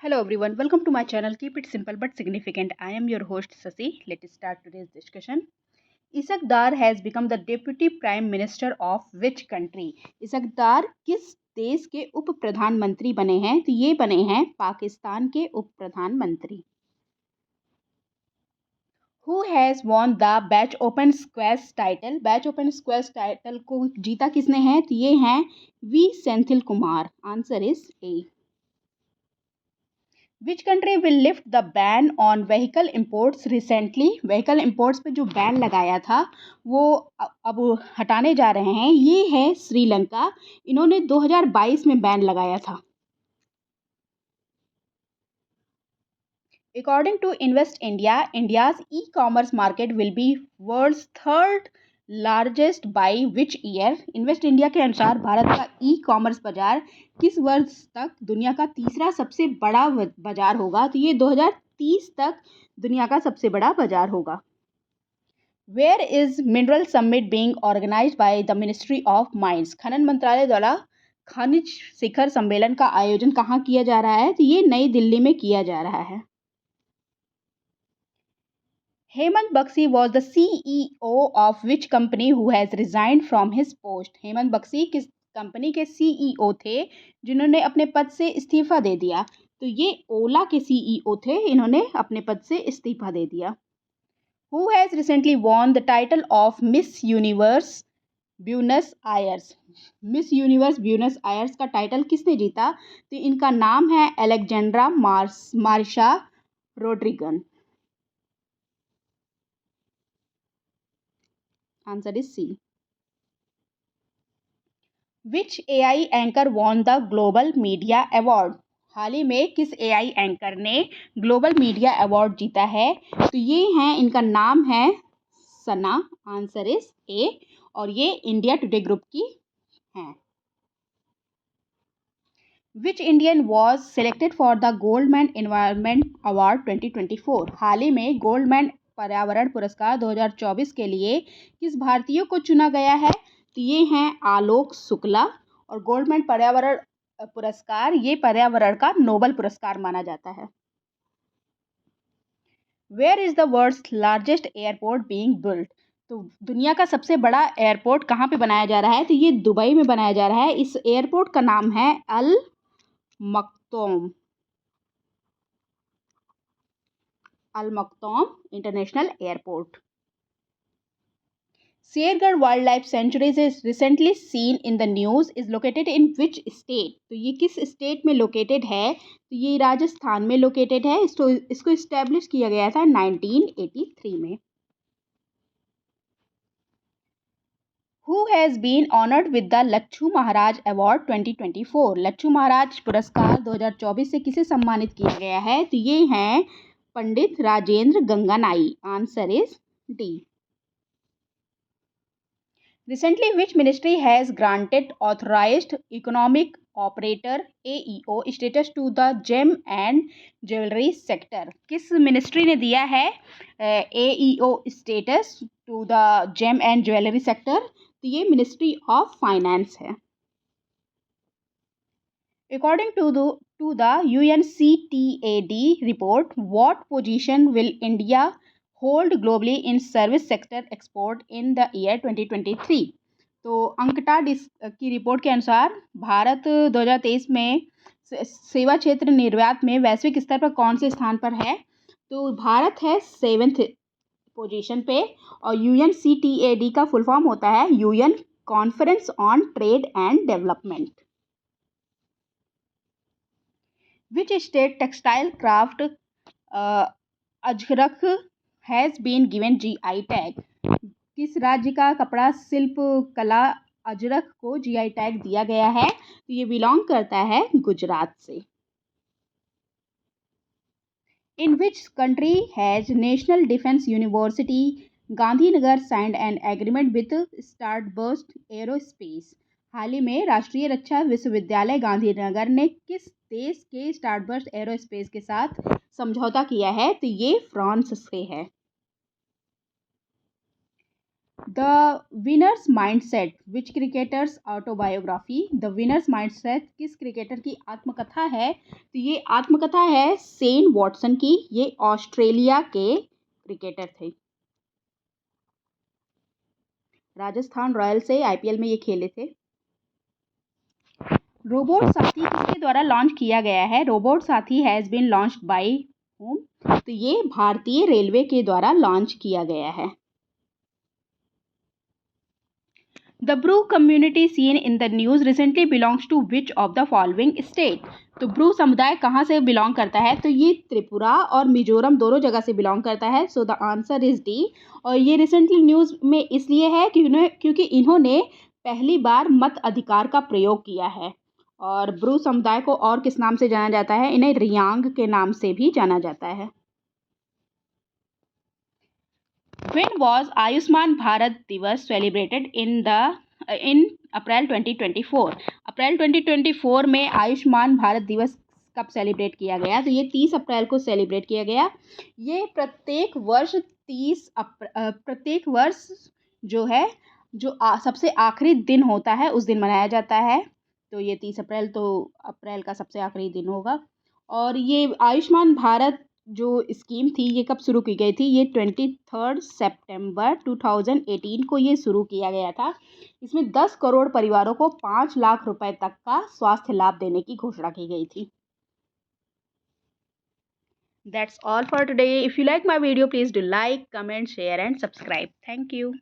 Hello everyone, welcome to my channel. Keep it simple but significant. I am your host Sasi. Let's start today's discussion. Isaac Dar has become the Deputy Prime Minister of which country? इसक दार किस देश के उप प्रधानमंत्री बने हैं? तो ये बने हैं पाकिस्तान के उप प्रधानमंत्री. Who has won the Batch Open Squash title? Batch Open Squash title को जीता किसने है? तो ये हैं V Senthil Kumar. Answer is A. Which country will lift the ban on vehicle imports recently? Vehicle imports पे जो बैन लगाया था वो अब हटाने जा रहे हैं. ये है श्रीलंका. इन्होंने 2022 में बैन लगाया था. According to Invest India, India's e-commerce market will be world's third largest by which year. Invest India के अनुसार भारत का ई कॉमर्स बाजार किस वर्ष तक दुनिया का तीसरा सबसे बड़ा बाजार होगा? तो ये 2030 तक दुनिया का सबसे बड़ा बाजार होगा. Where is mineral summit being organised by the ministry of mines? खनन मंत्रालय द्वारा खनिज शिखर सम्मेलन का आयोजन कहाँ किया जा रहा है? तो ये नई दिल्ली में किया जा रहा है. Hemant Baxi was the CEO of which company who has resigned from his post? Hemant Bakshi किस कंपनी के CEO थे जिन्होंने अपने पद से इस्तीफा दे दिया? तो ये ओला के CEO थे. इन्होंने अपने पद से इस्तीफा दे दिया. Who has recently won the title of Miss Universe Buenos Aires? Miss Universe Buenos Aires का टाइटल किसने जीता? तो इनका नाम है Alexandra Marsha Rodrigan. Answer is c. Which AI anchor won the global media award? हाल ही में किस AI एंकर ने ग्लोबल मीडिया अवार्ड जीता है? तो ये हैं, इनका नाम है सना. आंसर इज ए. और ये इंडिया टुडे ग्रुप की हैं. Which Indian was selected for the Goldman environment award 2024? हाल ही में गोल्डमैन पर्यावरण पुरस्कार 2024 के लिए किस भारतीय को चुना गया है? तो ये हैं आलोक शुक्ला. और गोल्डमैन पर्यावरण पुरस्कार ये पर्यावरण का नोबल पुरस्कार माना जाता है. Where is the world's largest airport being built? तो दुनिया का सबसे बड़ा एयरपोर्ट कहाँ पे बनाया जा रहा है? तो ये दुबई में बनाया जा रहा है. इस एयरपोर्ट का नाम है Al Maktoum. Al Maktoum international airport. Shergarh wildlife sanctuary is recently seen in the news is located in which state? तो ये किस स्टेट में लोकेटेड है? तो ये राजस्थान में लोकेटेड है. इसको इस्टेब्लिश किया गया था 1983 में. Who has been honoured with the Lachhu Maharaj award 2024? Lachhu Maharaj पुरस्कार 2024 से किसे सम्मानित किया गया है? तो ये हैं Pandit Rajendra Gangani. Answer is D. Recently, which ministry has granted authorized economic operator AEO status to the gem and jewelry sector? किस मिनिस्ट्री ने दिया है AEO status to the gem and jewelry sector? तो ये मिनिस्ट्री ऑफ फाइनेंस है. According to the UNCTAD report, what position will India hold globally in service sector export in the year 2023? तो UNCTAD की report के अनुसार भारत 2023 में सेवा क्षेत्र निर्यात में वैश्विक स्तर पर कौन से स्थान पर है? तो भारत है 7th पोजीशन पे. और UNCTAD का फुल फॉर्म होता है UN conference on trade and development. Which state textile craft Ajrakh has been given GI tag? किस राज्य का कपड़ा शिल्प कला अजरक को GI टैग दिया गया है? तो ये बिलोंग करता है गुजरात से. In which country has national defence university Gandhinagar signed an agreement with Starburst aerospace? हाल ही में राष्ट्रीय रक्षा विश्वविद्यालय गांधीनगर ने किस देश के स्टारबर्स्ट एरोस्पेस के साथ समझौता किया है? तो ये फ्रांस से है. The winners mindset which cricketers autobiography, the winners mindset किस क्रिकेटर की आत्मकथा है? तो ये आत्मकथा है सेन वॉटसन की। ये ऑस्ट्रेलिया के क्रिकेटर थे, राजस्थान रॉयल से आईपीएल में ये खेले थे। रोबोट साथी किसके द्वारा लॉन्च किया गया है? Robot Saathi has been launched by home? तो ये भारतीय रेलवे के द्वारा लॉन्च किया गया है। The Bru community seen in the news recently belongs to which of the following state? तो ब्रू समुदाय कहाँ से बिलोंग करता है? तो ये त्रिपुरा और मिजोरम दोनों जगह से बिलोंग करता है। So the answer is D. और ये रिसेंटली न्यूज़ में इसलिए है क्योंकि इन्होंने पहली बार मत अधिकार का प्रयोग किया है। और ब्रू समुदाय को और किस नाम से जाना जाता है? इन्हें रियांग के नाम से भी जाना जाता है। When was आयुष्मान भारत दिवस सेलिब्रेटेड इन अप्रैल 2024? अप्रैल 2024 में आयुष्मान भारत दिवस कब सेलिब्रेट किया गया? तो ये 30 अप्रैल को सेलिब्रेट किया गया। ये प्रत्येक वर्ष जो है सबसे आखिरी दिन होता है उस दिन मनाया जाता है। तो ये 30 अप्रैल तो अप्रैल का सबसे आखिरी दिन होगा। और ये आयुष्मान भारत जो स्कीम थी ये कब शुरू की गई थी? ये 23 सितंबर 2018 को ये शुरू किया गया था। इसमें 10 करोड़ परिवारों को 5 लाख रुपए तक का स्वास्थ्य लाभ देने की घोषणा की गई थी। That's all for today. If you like my video, please do like, comment, share and subscribe. Thank you.